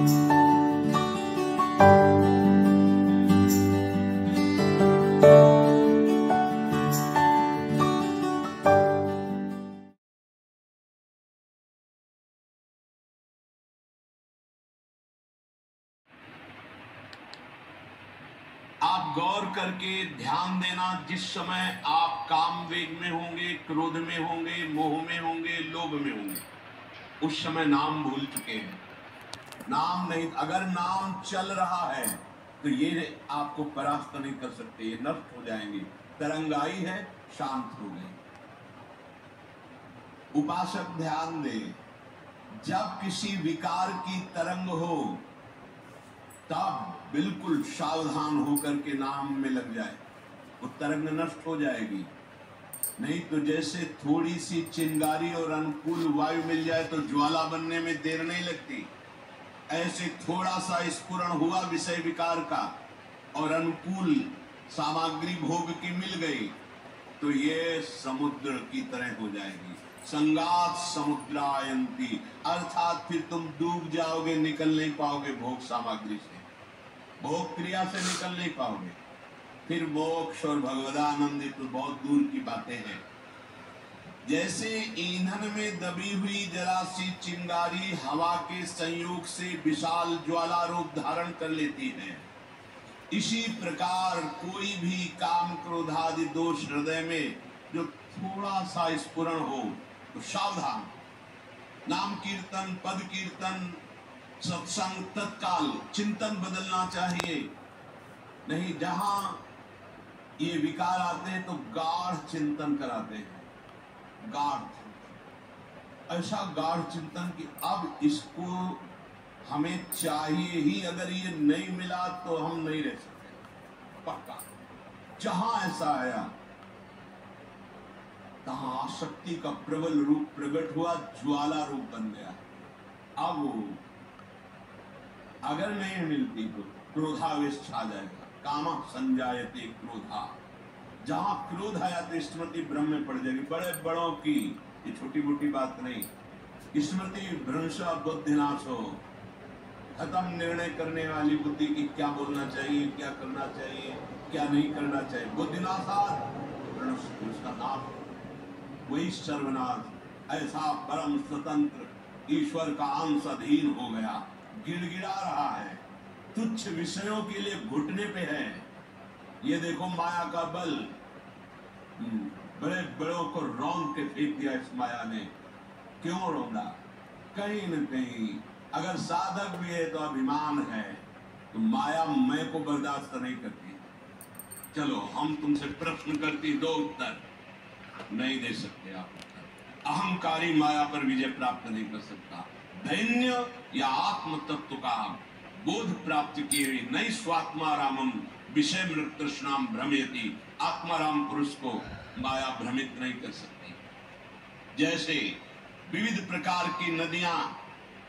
आप गौर करके ध्यान देना, जिस समय आप काम वेग में होंगे, क्रोध में होंगे, मोह में होंगे, लोभ में होंगे, उस समय नाम भूल चुके हैं। नाम नहीं, अगर नाम चल रहा है तो ये आपको परास्त नहीं कर सकते, ये नष्ट हो जाएंगे। तरंग आई है, शांत हो गई। उपासक ध्यान दे, जब किसी विकार की तरंग हो तब बिल्कुल सावधान होकर के नाम में लग जाए, वो तरंग नष्ट हो जाएगी। नहीं तो जैसे थोड़ी सी चिंगारी और अनुकूल वायु मिल जाए तो ज्वाला बनने में देर नहीं लगती, ऐसे थोड़ा सा स्फुरण हुआ विषय विकार का और अनुकूल सामग्री भोग की मिल गई तो ये समुद्र की तरह हो जाएगी। संगात समुद्रायंती, अर्थात फिर तुम डूब जाओगे, निकल नहीं पाओगे भोग सामग्री से, भोग क्रिया से निकल नहीं पाओगे। फिर मोक्ष और भगवदानंद तो बहुत दूर की बातें हैं। जैसे ईंधन में दबी हुई जरा सी चिंगारी हवा के संयोग से विशाल ज्वाला रूप धारण कर लेती है, इसी प्रकार कोई भी काम क्रोधादि दोष हृदय में जो थोड़ा सा स्फुरण हो तो सावधान। नाम कीर्तन, पद कीर्तन, सत्संग, तत्काल चिंतन बदलना चाहिए। नहीं, जहां ये विकार आते हैं तो गाढ़ चिंतन कराते हैं, गाढ़, ऐसा गाढ़ चिंतन कि अब इसको हमें चाहिए ही, अगर ये नहीं मिला तो हम नहीं रह सकते, पक्का। जहां ऐसा आया तहां आसक्ति का प्रबल रूप प्रकट हुआ, ज्वाला रूप बन गया। अब अगर नहीं मिलती तो क्रोधावेश छा जाएगा। कामा संजायते क्रोधा, जहां क्रोध आया तो स्मृति ब्रह्म में पड़ जाएगी। बड़े बड़ों की, ये छोटी मोटी बात नहीं, स्मृति भ्रंश बुद्धिनाश हो, खत्म निर्णय करने वाली बुद्धि की क्या बोलना चाहिए, क्या करना चाहिए, क्या नहीं करना चाहिए, बुद्धिनाशात उसका नाश, वही सर्वनाश। ऐसा परम स्वतंत्र ईश्वर का अंश अधीन हो गया, गिड़गिड़ा रहा है, तुच्छ विषयों के लिए घुटने पे है। ये देखो माया का बल, बड़े बड़ों को रौंद के फेंक दिया इस माया ने। क्यों रौंदा? कहीं न कहीं अगर साधक भी है तो अभिमान है, तो माया मैं को बर्दाश्त नहीं करती। चलो हम तुमसे प्रश्न करती, दो उत्तर नहीं दे सकते आप। अहंकारी माया पर विजय प्राप्त नहीं कर सकता। दैन्य या आत्म तत्व का बोध प्राप्त किए हुए नई स्वात्मा रामम विषय मृत तृष्णाम भ्रमयति, आत्माराम पुरुष को माया भ्रमित नहीं कर सकती। जैसे विविध प्रकार की नदियां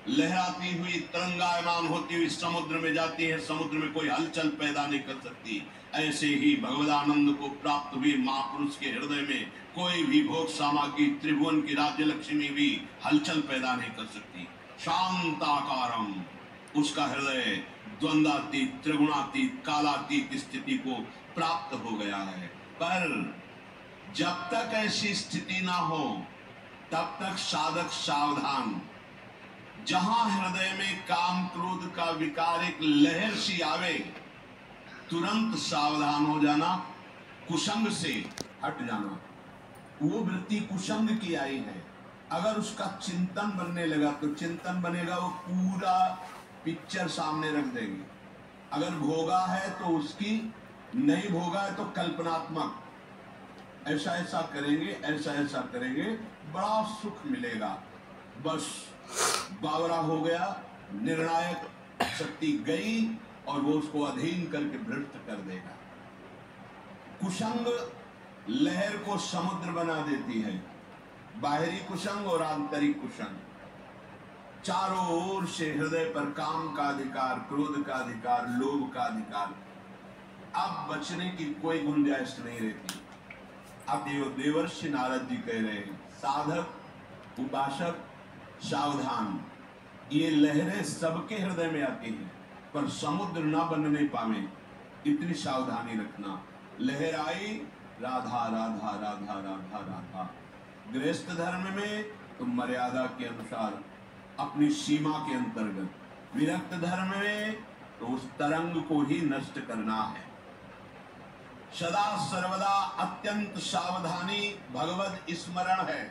लहराती हुई, तरंगायमान होती हुई समुद्र में जाती है, समुद्र में कोई हलचल पैदा नहीं कर सकती, ऐसे ही भगवदानंद को प्राप्त हुई महापुरुष के हृदय में कोई भी भोग सामग्री, त्रिभुवन की राज्य लक्ष्मी भी हलचल पैदा नहीं कर सकती। शांताकारम, उसका हृदय द्वंद्वातीत, त्रिगुणातीत, कालातीत स्थिति को प्राप्त हो गया है। पर जब तक ऐसी स्थिति ना हो तब तक साधक सावधान। जहां हृदय में काम क्रोध का विकार एक लहर सी आवे, तुरंत सावधान हो जाना, कुसंग से हट जाना। वो वृत्ति कुसंग की आई है, अगर उसका चिंतन बनने लगा तो चिंतन बनेगा, वो पूरा पिक्चर सामने रख देगी। अगर भोगा है तो उसकी, नहीं भोगा है तो कल्पनात्मक, ऐसा ऐसा करेंगे, ऐसा ऐसा करेंगे, बड़ा सुख मिलेगा। बस बावरा हो गया, निर्णायक शक्ति गई और वो उसको अधीन करके भ्रष्ट कर देगा। कुसंग लहर को समुद्र बना देती है, बाहरी कुसंग और आंतरिक कुसंग। चारों ओर से हृदय पर काम का अधिकार, क्रोध का अधिकार, लोभ का अधिकार, अब बचने की कोई गुंजाइश नहीं रहती। अब देवर्षि नारद जी कह रहे हैं, साधक उपासक सावधान। ये लहरें सबके हृदय में आती हैं, पर समुद्र ना बनने पावे, इतनी सावधानी रखना। लहर आई, राधा राधा राधा राधा राधा। गृहस्थ धर्म में तो मर्यादा के अनुसार, अपनी सीमा के अंतर्गत। विरक्त धर्म में तो उस तरंग को ही नष्ट करना है। सदा सर्वदा अत्यंत सावधानी भगवत स्मरण है।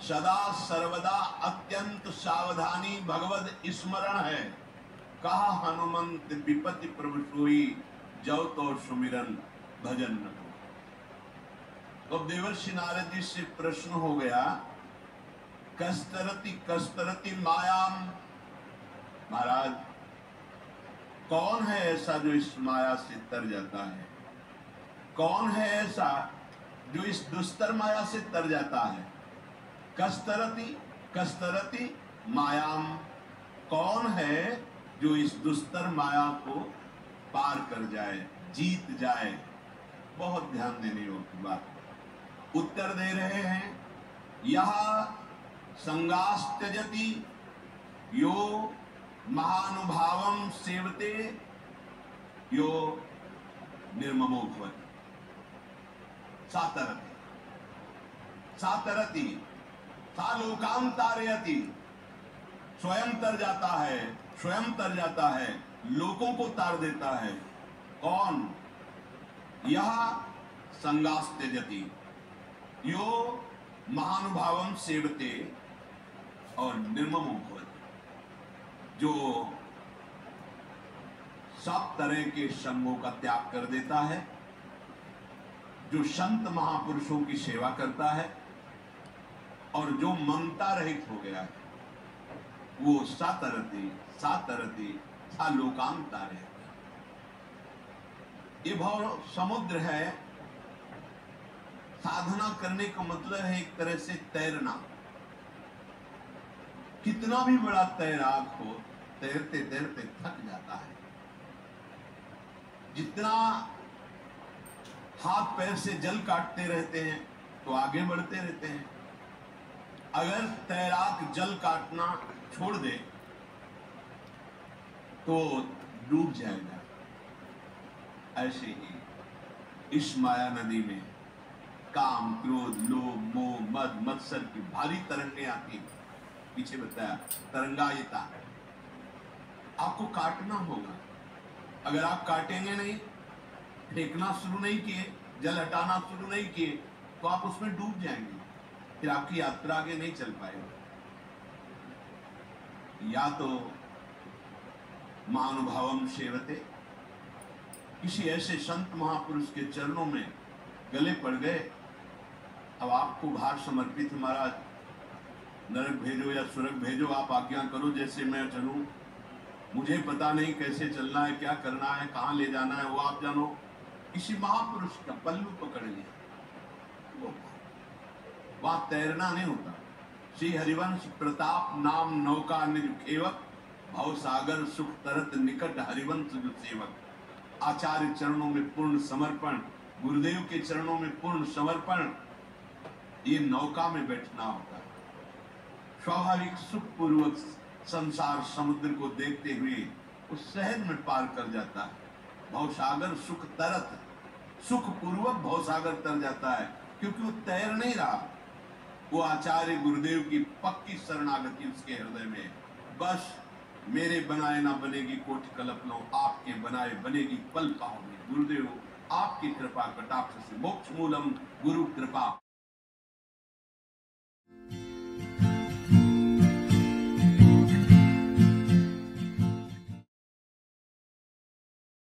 सदा सर्वदा अत्यंत सावधानी भगवत स्मरण है। कहा हनुमंत विपत्ति प्रभु सोई, जौ तो सुमिरन भजन न हो। तो देवर्षि नारद जी से प्रश्न हो गया, कस्तरति कस्तरति मायाम। महाराज, कौन है ऐसा जो इस माया से तर जाता है? कौन है ऐसा जो इस दुस्तर माया से तर जाता है? कस्तरति कस्तरति मायाम। कौन है जो इस दुस्तर माया को पार कर जाए, जीत जाए? बहुत ध्यान देने योग्य बात। उत्तर दे रहे हैं, यह संगास त्यजति यो महानुभावम सेवते यो निर्ममो भवति। सातरति सातरति सा लोकाम तारयति। स्वयं तर जाता है, स्वयं तर जाता है, लोगों को तार देता है। कौन? यह संगास त्यजति यो महानुभावम सेवते और निर्ममो भवति। जो सब तरह के संगों का त्याग कर देता है, जो संत महापुरुषों की सेवा करता है और जो ममता रहित हो गया है, वो सातरति सातरति सा लोकाम तारयति। ये भाव समुद्र है। साधना करने का मतलब है एक तरह से तैरना। कितना भी बड़ा तैराक हो, तैरते तैरते थक जाता है। जितना हाथ पैर से जल काटते रहते हैं तो आगे बढ़ते रहते हैं। अगर तैराक जल काटना छोड़ दे तो डूब जाएगा। ऐसे ही इस माया नदी में काम, क्रोध, लोभ, मोह, मद, मत्सर की भारी तरंगें आती हैं। पीछे बताया तरंगायिता। आपको काटना होगा। अगर आप काटेंगे नहीं, फेंकना शुरू नहीं किए, जल हटाना शुरू नहीं किए, तो आप उसमें डूब जाएंगे। फिर आपकी यात्रा आगे नहीं चल पाएगी। या तो महानुभावम सेवते, किसी ऐसे संत महापुरुष के चरणों में गले पड़ गए। अब आपको भार समर्पित, महाराज नरक भेजो या स्वर्ग भेजो, आप आज्ञा करो जैसे मैं चलूं। मुझे पता नहीं कैसे चलना है, क्या करना है, कहाँ ले जाना है, वो आप जानो। किसी महापुरुष का पल्लू पकड़ लिया, वहां तैरना नहीं होता। श्री हरिवंश प्रताप नाम नौका निज खेवक, भव सागर सुख तरत निकट हरिवंश जो सेवक। आचार्य चरणों में पूर्ण समर्पण, गुरुदेव के चरणों में पूर्ण समर्पण, ये नौका में बैठना होता है। स्वाभाविक सुख पूर्वक संसार समुद्र को देखते हुए उस सहज में पार कर जाता है। भवसागर सुख तरत, सुख पूर्वक भवसागर तर जाता है, क्योंकि वो तैर नहीं रहा। वो आचार्य गुरुदेव की पक्की शरणागति उसके हृदय में। बस मेरे बनाए ना बनेगी कोटि कल्पना, आपके बनाए बनेगी पल पाओगे। गुरुदेव आपकी कृपा कटाक्ष से मोक्ष मूलम गुरु कृपा।